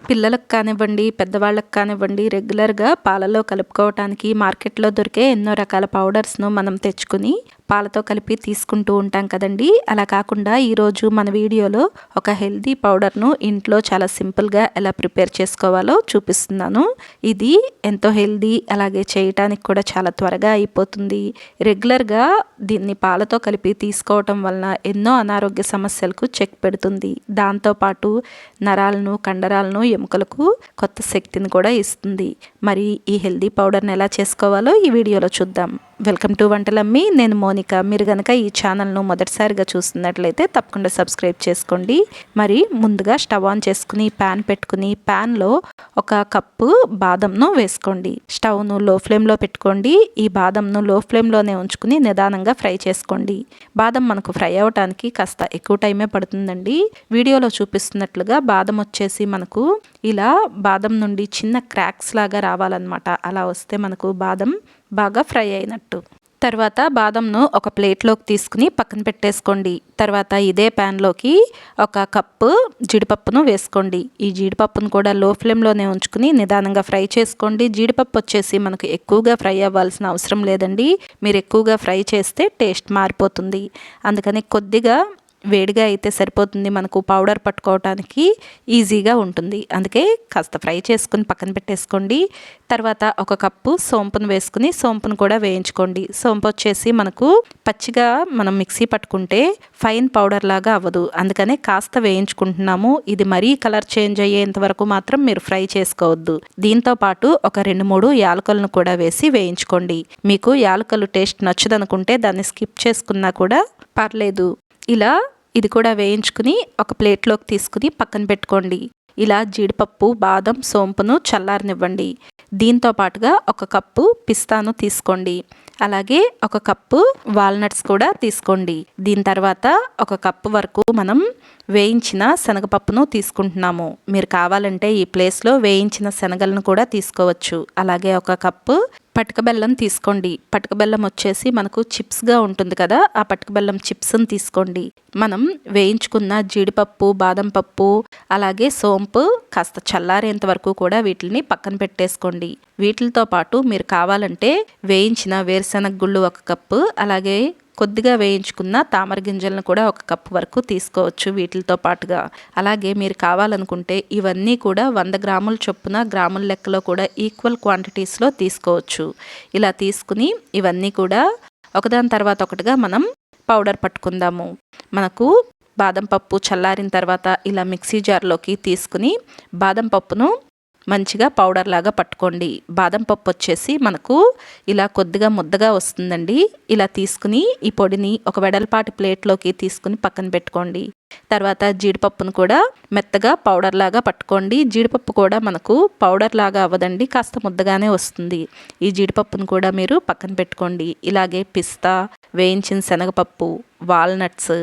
పిల్లలకు కానివ్వండి, పెద్దవాళ్ళకి కానివ్వండి రెగ్యులర్‌గా పాలలో కలుపుకోవటానికి మార్కెట్‌లో దొరికే ఎన్నో రకాల పౌడర్స్‌ను మనం తెచ్చుకుని పాలతో కలిపి తీసుకుంటూ ఉంటాం కదండీ! అలా కాకుండా ఈరోజు మన వీడియోలో ఒక హెల్తీ పౌడర్‌ను ఇంట్లో చాలా సింపుల్‌గా ఎలా ప్రిపేర్ చేసుకోవాలో చూపిస్తున్నాను. ఇది ఎంతో హెల్తీ, అలాగే చేయటానికి కూడా చాలా త్వరగా అయిపోతుంది. రెగ్యులర్‌గా దీన్ని పాలతో కలిపి తీసుకోవటం వలన ఎన్నో అనారోగ్య సమస్యలకు చెక్ పెడుతుంది. దాంతోపాటు నరాలను, కండరాలను, ఎముకలకు కొత్త శక్తిని కూడా ఇస్తుంది. మరి ఈ హెల్తీ పౌడర్‌ని ఎలా చేసుకోవాలో ఈ వీడియోలో చూద్దాం. Welcome to Vantalammi. నేను మోనిక. మీరు కనుక ఈ ఛానల్ను మొదటిసారిగా చూస్తున్నట్లయితే తప్పకుండా సబ్స్క్రైబ్ చేసుకోండి. మరి ముందుగా స్టవ్ ఆన్ చేసుకుని ప్యాన్ పెట్టుకుని ప్యాన్లో ఒక కప్పు బాదంను వేసుకోండి. స్టవ్ను లో ఫ్లేమ్లో పెట్టుకోండి. ఈ బాదంను లో ఫ్లేమ్లోనే ఉంచుకుని నిదానంగా ఫ్రై చేసుకోండి. బాదం మనకు ఫ్రై అవ్వటానికి కాస్త ఎక్కువ టైమే పడుతుందండి. వీడియోలో చూపిస్తున్నట్లుగా బాదం వచ్చేసి మనకు ఇలా బాదం నుండి చిన్న క్రాక్స్ లాగా రావాలన్నమాట. అలా వస్తే మనకు బాదం బాగా ఫ్రై అయినట్టు. తర్వాత బాదంను ఒక ప్లేట్లోకి తీసుకుని పక్కన పెట్టేసుకోండి. తర్వాత ఇదే ప్యాన్లోకి ఒక కప్పు జీడిపప్పును వేసుకోండి. ఈ జీడిపప్పును కూడా లో ఫ్లేమ్లోనే ఉంచుకుని నిదానంగా ఫ్రై చేసుకోండి. జీడిపప్పు వచ్చేసి మనకు ఎక్కువగా ఫ్రై అవ్వాల్సిన అవసరం లేదండి. మీరు ఎక్కువగా ఫ్రై చేస్తే టేస్ట్ మారిపోతుంది. అందుకని కొద్దిగా వేడిగా అయితే సరిపోతుంది. మనకు పౌడర్ పట్టుకోవటానికి ఈజీగా ఉంటుంది. అందుకే కాస్త ఫ్రై చేసుకుని పక్కన పెట్టేసుకోండి. తర్వాత ఒక కప్పు సోంపును వేసుకుని సోంపును కూడా వేయించుకోండి. సోంపు వచ్చేసి మనకు పచ్చిగా మనం మిక్సీ పట్టుకుంటే ఫైన్ పౌడర్ లాగా అవ్వదు. అందుకనే కాస్త వేయించుకుంటున్నాము. ఇది మరీ కలర్ చేంజ్ అయ్యేంత వరకు మాత్రం మీరు ఫ్రై చేసుకోవద్దు. దీంతో పాటు ఒక 2-3 యాలకులను కూడా వేసి వేయించుకోండి. మీకు యాలకులు టేస్ట్ నచ్చదనుకుంటే దాన్ని స్కిప్ చేసుకున్నా కూడా పర్లేదు. ఇలా ఇది కూడా వేయించుకుని ఒక ప్లేట్లోకి తీసుకుని పక్కన పెట్టుకోండి. ఇలా జీడిపప్పు, బాదం, సోంపును చల్లారనివ్వండి. దీంతో పాటుగా ఒక కప్పు పిస్తాను తీసుకోండి. అలాగే ఒక కప్పు వాల్నట్స్ కూడా తీసుకోండి. దీని తర్వాత ఒక కప్పు వరకు మనం వేయించిన శనగపప్పును తీసుకుంటున్నాము. మీరు కావాలంటే ఈ ప్లేస్లో వేయించిన శనగలను కూడా తీసుకోవచ్చు. అలాగే ఒక కప్పు పటిక బెల్లం తీసుకోండి. పటిక బెల్లం వచ్చేసి మనకు చిప్స్గా ఉంటుంది కదా, ఆ పటిక బెల్లం చిప్స్ని తీసుకోండి. మనం వేయించుకున్న జీడిపప్పు, బాదం పప్పు, అలాగే సోంపు కాస్త చల్లారేంత వరకు కూడా వీటిని పక్కన పెట్టేసుకోండి. వీటితో పాటు మీరు కావాలంటే వేయించిన వేరుశనగ గుళ్ళు ఒక కప్పు, అలాగే కొద్దిగా వేయించుకున్న తామర గింజలను కూడా ఒక కప్పు వరకు తీసుకోవచ్చు వీటితో పాటుగా. అలాగే మీరు కావాలనుకుంటే ఇవన్నీ కూడా 100 గ్రాముల చొప్పున గ్రాముల లెక్కలో కూడా ఈక్వల్ క్వాంటిటీస్లో తీసుకోవచ్చు. ఇలా తీసుకుని ఇవన్నీ కూడా ఒకదాని తర్వాత ఒకటిగా మనం పౌడర్ పట్టుకుందాము. మనకు బాదం పప్పు చల్లారిన తర్వాత ఇలా మిక్సీ జార్లోకి తీసుకుని బాదం పప్పును మంచిగా పౌడర్ లాగా పట్టుకోండి. బాదం పప్పు వచ్చేసి మనకు ఇలా కొద్దిగా ముద్దగా వస్తుందండి. ఇలా తీసుకుని ఈ పొడిని ఒక వెడల్పాటి ప్లేట్లోకి తీసుకుని పక్కన పెట్టుకోండి. తర్వాత జీడిపప్పును కూడా మెత్తగా పౌడర్ లాగా పట్టుకోండి. జీడిపప్పు కూడా మనకు పౌడర్ లాగా అవ్వదండి, కాస్త ముద్దగానే వస్తుంది. ఈ జీడిపప్పును కూడా మీరు పక్కన పెట్టుకోండి. ఇలాగే పిస్తా, వేయించిన శనగపప్పు, వాల్నట్స్,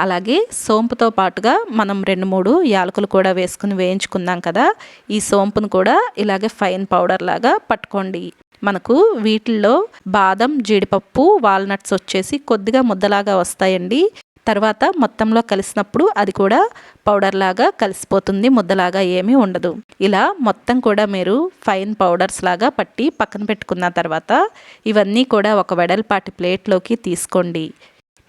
అలాగే సోంపుతో పాటుగా మనం 2-3 యాలకులు కూడా వేసుకుని వేయించుకుందాం కదా, ఈ సోంపును కూడా ఇలాగే ఫైన్ పౌడర్ లాగా పట్టుకోండి. మనకు వీటిల్లో బాదం, జీడిపప్పు, వాల్నట్స్ వచ్చేసి కొద్దిగా ముద్దలాగా వస్తాయండి. తర్వాత మొత్తంలో కలిసినప్పుడు అది కూడా పౌడర్ లాగా కలిసిపోతుంది, ముద్దలాగా ఏమీ ఉండదు. ఇలా మొత్తం కూడా మీరు ఫైన్ పౌడర్స్ లాగా పట్టి పక్కన పెట్టుకున్న తర్వాత ఇవన్నీ కూడా ఒక వెడల్పాటి ప్లేట్లోకి తీసుకోండి.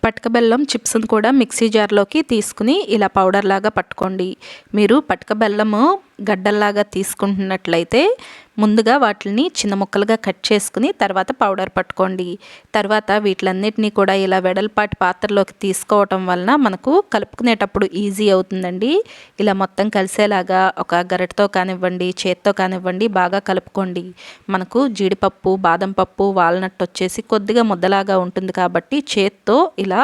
పటిక బెల్లం చిప్స్ను కూడా మిక్సీ జార్లోకి తీసుకుని ఇలా పౌడర్ లాగా పట్టుకోండి. మీరు పటిక బెల్లము గడ్డల్లాగా తీసుకుంటున్నట్లయితే ముందుగా వాటిని చిన్న ముక్కలుగా కట్ చేసుకుని తర్వాత పౌడర్ పట్టుకోండి. తర్వాత వీటిలన్నిటినీ కూడా ఇలా వెడల్పాటి పాత్రలోకి తీసుకోవటం వలన మనకు కలుపుకునేటప్పుడు ఈజీ అవుతుందండి. ఇలా మొత్తం కలిసేలాగా ఒక గరిటతో కానివ్వండి, చేత్తో కానివ్వండి బాగా కలుపుకోండి. మనకు జీడిపప్పు, బాదం పప్పు, వాల్నట్ వచ్చేసి కొద్దిగా ముద్దలాగా ఉంటుంది కాబట్టి చేత్తో ఇలా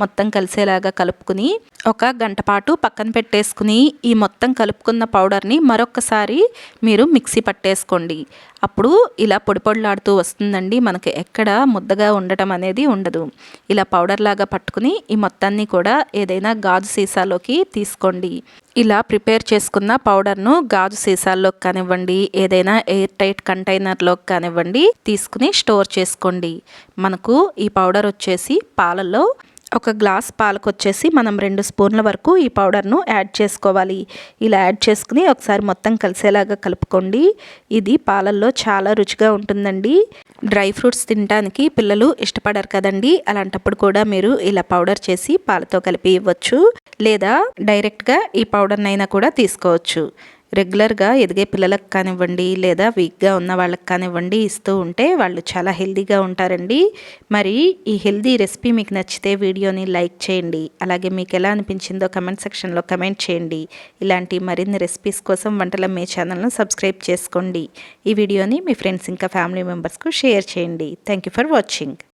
మొత్తం కలిసేలాగా కలుపుకుని ఒక గంట పాటు పక్కన పెట్టేసుకుని ఈ మొత్తం కలుపుకున్న పౌడర్ని మరొకసారి మీరు మిక్సీ పట్టేసుకోండి. అప్పుడు ఇలా పొడి పొడిలాడుతూ వస్తుందండి. మనకి ఎక్కడ ముద్దగా ఉండటం అనేది ఉండదు. ఇలా పౌడర్ లాగా పట్టుకుని ఈ మొత్తాన్ని కూడా ఏదైనా గాజు సీసాలోకి తీసుకోండి. ఇలా ప్రిపేర్ చేసుకున్న పౌడర్ను గాజు సీసాల్లోకి కానివ్వండి, ఏదైనా ఎయిర్ టైట్ కంటైనర్లోకి కానివ్వండి తీసుకుని స్టోర్ చేసుకోండి. మనకు ఈ పౌడర్ వచ్చేసి పాలల్లో ఒక గ్లాస్ పాలకొచ్చేసి మనం 2 స్పూన్ల వరకు ఈ పౌడర్ను యాడ్ చేసుకోవాలి. ఇలా యాడ్ చేసుకుని ఒకసారి మొత్తం కలిసేలాగా కలుపుకోండి. ఇది పాలల్లో చాలా రుచిగా ఉంటుందండి. డ్రై ఫ్రూట్స్ తినడానికి పిల్లలు ఇష్టపడరు కదండి. అలాంటప్పుడు కూడా మీరు ఇలా పౌడర్ చేసి పాలతో కలిపి ఇవ్వచ్చు. లేదా డైరెక్ట్గా ఈ పౌడర్నైనా కూడా తీసుకోవచ్చు. రెగ్యులర్గా ఎదిగే పిల్లలకు కానివ్వండి, లేదా వీక్గా ఉన్న వాళ్ళకి కానివ్వండి ఇస్తూ ఉంటే వాళ్ళు చాలా హెల్తీగా ఉంటారండి. మరి ఈ హెల్తీ రెసిపీ మీకు నచ్చితే వీడియోని లైక్ చేయండి. అలాగే మీకు ఎలా అనిపించిందో కమెంట్ సెక్షన్లో కమెంట్ చేయండి. ఇలాంటి మరిన్ని రెసిపీస్ కోసం వంటలమ్మే ఛానల్ను సబ్స్క్రైబ్ చేసుకోండి. ఈ వీడియోని మీ ఫ్రెండ్స్ ఇంకా ఫ్యామిలీ మెంబర్స్కు షేర్ చేయండి. Thank you for watching.